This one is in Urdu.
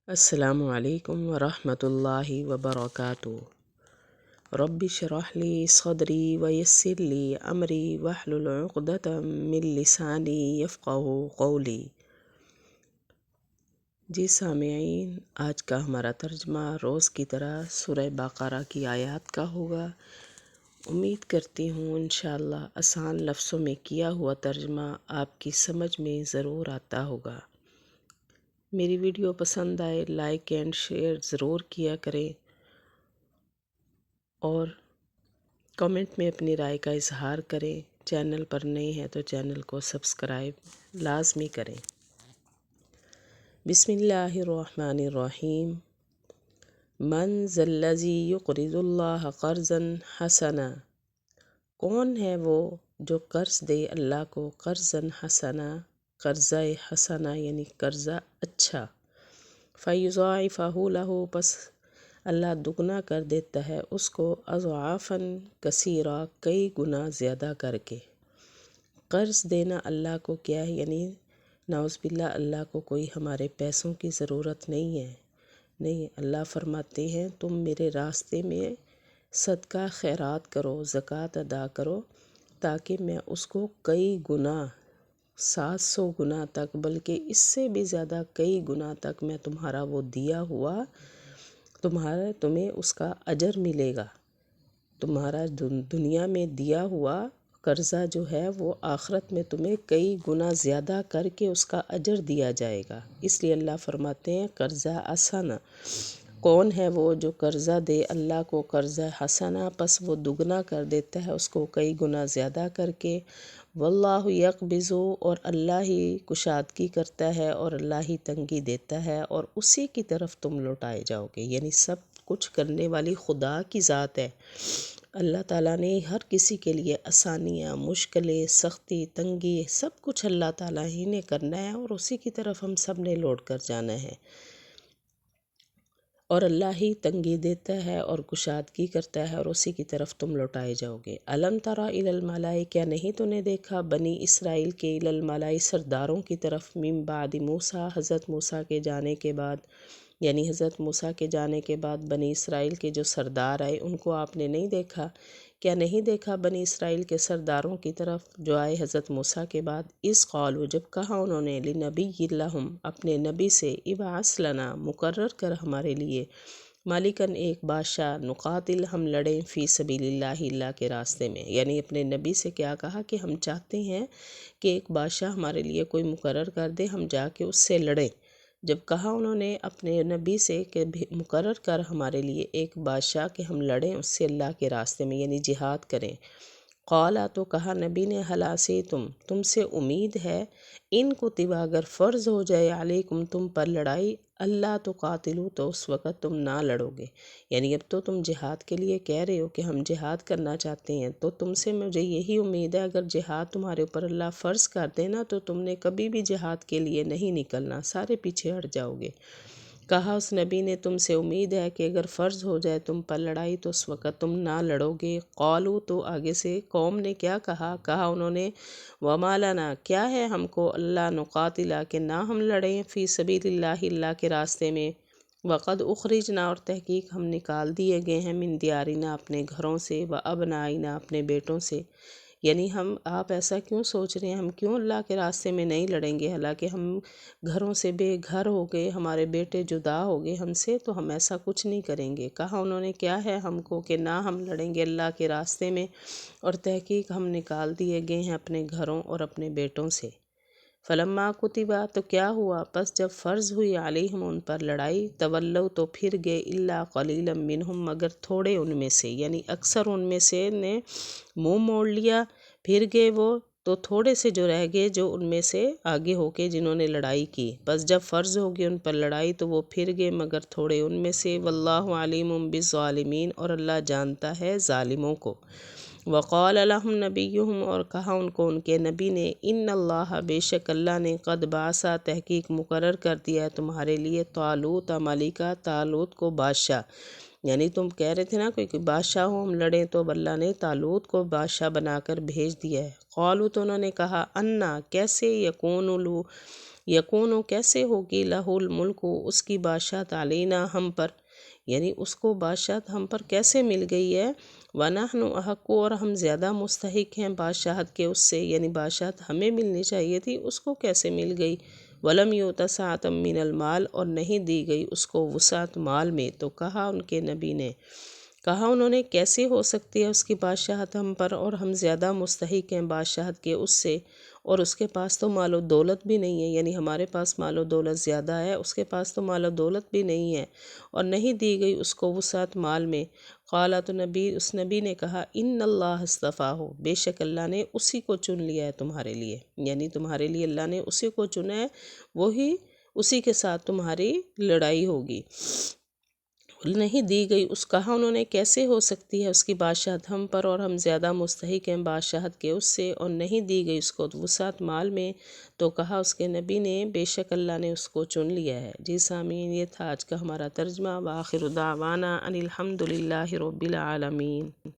السلام علیکم ورحمۃ اللہ وبرکاتہ۔ رب اشرح لی صدری ویسر لی امری واحلل عقدۃ من لسانی یفقہوا قولی۔ جی سامعین، آج کا ہمارا ترجمہ روز کی طرح سورہ بقرہ کی آیات کا ہوگا۔ امید کرتی ہوں انشاءاللہ آسان لفظوں میں کیا ہوا ترجمہ آپ کی سمجھ میں ضرور آتا ہوگا۔ میری ویڈیو پسند آئے لائک اینڈ شیئر ضرور کیا کریں اور کمنٹ میں اپنی رائے کا اظہار کریں۔ چینل پر نئے ہیں تو چینل کو سبسکرائب لازمی کریں۔ بسم اللہ الرحمن الرحیم۔ من ذا الذی یقرض اللہ قرضا حسنا، کون ہے وہ جو قرض دے اللہ کو قرضا حسنا، قرضہ حسنا یعنی قرضہ اچھا۔ فیضاعفہ لہ، پس اللہ دگنا کر دیتا ہے اس کو، اضعافا کثیرہ، کئی گنا زیادہ کر کے۔ قرض دینا اللہ کو کیا ہے، یعنی نعوذ باللہ اللہ کو کوئی ہمارے پیسوں کی ضرورت نہیں ہے۔ نہیں، اللہ فرماتے ہیں تم میرے راستے میں صدقہ خیرات کرو، زکوٰۃ ادا کرو، تاکہ میں اس کو کئی گنا، 700 گنا تک، بلکہ اس سے بھی زیادہ کئی گنا تک میں تمہارا وہ دیا ہوا تمہیں اس کا اجر ملے گا۔ تمہارا دنیا میں دیا ہوا قرضہ جو ہے وہ آخرت میں تمہیں کئی گنا زیادہ کر کے اس کا اجر دیا جائے گا۔ اس لیے اللہ فرماتے ہیں قرضہ حسنا، کون ہے وہ جو قرضہ دے اللہ کو قرضہ حسنا، پس وہ دگنا کر دیتا ہے اس کو کئی گنا زیادہ کر کے۔ واللہ یقبض، اور اللہ ہی کشادگی کرتا ہے اور اللہ ہی تنگی دیتا ہے، اور اسی کی طرف تم لوٹائے جاؤ گے، یعنی سب کچھ کرنے والی خدا کی ذات ہے۔ اللہ تعالیٰ نے ہر کسی کے لیے آسانیاں، مشکلیں، سختی، تنگی، سب کچھ اللہ تعالیٰ ہی نے کرنا ہے اور اسی کی طرف ہم سب نے لوٹ کر جانا ہے، اور اللہ ہی تنگی دیتا ہے اور کشادگی کرتا ہے اور اسی کی طرف تم لوٹائے جاؤ گے۔ الم تری الی الملأ، کیا نہیں تو نے دیکھا بنی اسرائیل کے، الی الملأ سرداروں کی طرف، من بعد موسیٰ، حضرت موسیٰ کے جانے کے بعد، یعنی حضرت موسیٰ کے جانے کے بعد بنی اسرائیل کے جو سردار آئے ان کو آپ نے نہیں دیکھا؟ کیا نہیں دیکھا بنی اسرائیل کے سرداروں کی طرف جو آئے حضرت موسیٰ کے بعد؟ اذ قالوا، جب کہا انہوں نے، لنبی لہم، اپنے نبی سے، ابعث لنا، مقرر کر ہمارے لیے، مالکن، ایک بادشاہ، نقاتل، ہم لڑیں، فی سبیل اللہ، اللہ کے راستے میں۔ یعنی اپنے نبی سے کیا کہا کہ ہم چاہتے ہیں کہ ایک بادشاہ ہمارے لیے کوئی مقرر کر دے، ہم جا کے اس سے لڑیں۔ جب کہا انہوں نے اپنے نبی سے کہ مقرر کر ہمارے لیے ایک بادشاہ کہ ہم لڑیں اس سے اللہ کے راستے میں، یعنی جہاد کریں۔ قالا، تو کہا نبی نے، هل عصیتم، تم سے امید ہے، ان کتب، اگر فرض ہو جائے، علیکم، تم پر لڑائی، اللہ تقاتلوا، تو اس وقت تم نہ لڑو گے۔ یعنی اب تو تم جہاد کے لیے کہہ رہے ہو کہ ہم جہاد کرنا چاہتے ہیں، تو تم سے مجھے یہی امید ہے اگر جہاد تمہارے اوپر اللہ فرض کر دینا تو تم نے کبھی بھی جہاد کے لیے نہیں نکلنا، سارے پیچھے ہٹ جاؤ گے۔ کہا اس نبی نے تم سے امید ہے کہ اگر فرض ہو جائے تم پر لڑائی تو اس وقت تم نہ لڑو گے۔ قالوا، تو آگے سے قوم نے کیا کہا انہوں نے، وما لنا، کیا ہے ہم کو، اللہ نقاتل، کہ نہ ہم لڑیں، فی سبیل اللہ، اللہ کے راستے میں، وقد اخرجنا، اور تحقیق ہم نکال دیے گئے ہیں، من دیارنا، اپنے گھروں سے، وابنائنا، اپنے بیٹوں سے۔ یعنی آپ ایسا کیوں سوچ رہے ہیں، ہم کیوں اللہ کے راستے میں نہیں لڑیں گے، حالانکہ ہم گھروں سے بے گھر ہو گئے، ہمارے بیٹے جدا ہو گئے ہم سے، تو ہم ایسا کچھ نہیں کریں گے۔ کہا انہوں نے کیا ہے ہم کو کہ نہ ہم لڑیں گے اللہ کے راستے میں، اور تحقیق ہم نکال دیے گئے ہیں اپنے گھروں اور اپنے بیٹوں سے۔ فلما کتبا، تو کیا ہوا، پس جب فرض ہوئی، علیہم، ان پر لڑائی، تولوا، تو پھر گئے، الا قلیلا منہم، مگر تھوڑے ان میں سے، یعنی اکثر ان میں سے نے منہ موڑ لیا، پھر گئے وہ، تو تھوڑے سے جو رہ گئے جو ان میں سے آگے ہو کے جنہوں نے لڑائی کی، بس جب فرض ہوگی ان پر لڑائی تو وہ پھر گئے مگر تھوڑے ان میں سے۔ واللہ علیم بالظالمین، اور اللہ جانتا ہے ظالموں کو۔ وقال لهم نبیہم، اور کہا ان کو ان کے نبی نے، ان اللہ، بے شک اللہ نے، قد بعث، تحقیق مقرر کر دیا ہے تمہارے لیے، طالوت ملکا، طالوت کو بادشاہ۔ یعنی تم کہہ رہے تھے نا کوئی بادشاہ ہو ہم لڑیں، تو اللہ نے طالوت کو بادشاہ بنا کر بھیج دیا ہے۔ قالوا، تو انہوں نے کہا، انا، کیسے، یکون لو، یکون کیسے ہوگی لہ الملک اس کی بادشاہت علینا ہم پر، یعنی اس کو بادشاہت ہم پر کیسے مل گئی ہے، وَنَحْنُ أَحَقُّ اور ہم زیادہ مستحق ہیں بادشاہت کے اس سے، یعنی بادشاہت ہمیں ملنی چاہیے تھی، اس کو کیسے مل گئی۔ وَلَمْ يُؤْتَ سَعَةً مِّنَ الْمَالِ اور نہیں دی گئی اس کو وسعت مال میں، تو کہا ان کے نبی نے، کہا انہوں نے کیسے ہو سکتی ہے اس کی بادشاہت ہم پر اور ہم زیادہ مستحق ہیں بادشاہت کے اس سے، اور اس کے پاس تو مال و دولت بھی نہیں ہے، یعنی ہمارے پاس مال و دولت زیادہ ہے، اس کے پاس تو مال و دولت بھی نہیں ہے، اور نہیں دی گئی اس کو وسعت مال میں۔ قال تو اس نبی نے کہا ان اللہ اصطفاہ، بے شک اللہ نے اسی کو چن لیا ہے تمہارے لیے، یعنی تمہارے لیے اللہ نے اسی کو چنا ہے، وہی اسی کے ساتھ تمہاری لڑائی ہوگی۔ نہیں دی گئی اس، کہا انہوں نے کیسے ہو سکتی ہے اس کی بادشاہت ہم پر اور ہم زیادہ مستحق ہیں بادشاہت کے اس سے، اور نہیں دی گئی اس کو وسعت مال میں، تو کہا اس کے نبی نے بے شک اللہ نے اس کو چن لیا ہے۔ جی سامعین، یہ تھا آج کا ہمارا ترجمہ۔ وآخر دعوانا ان الحمد للہ رب العالمین۔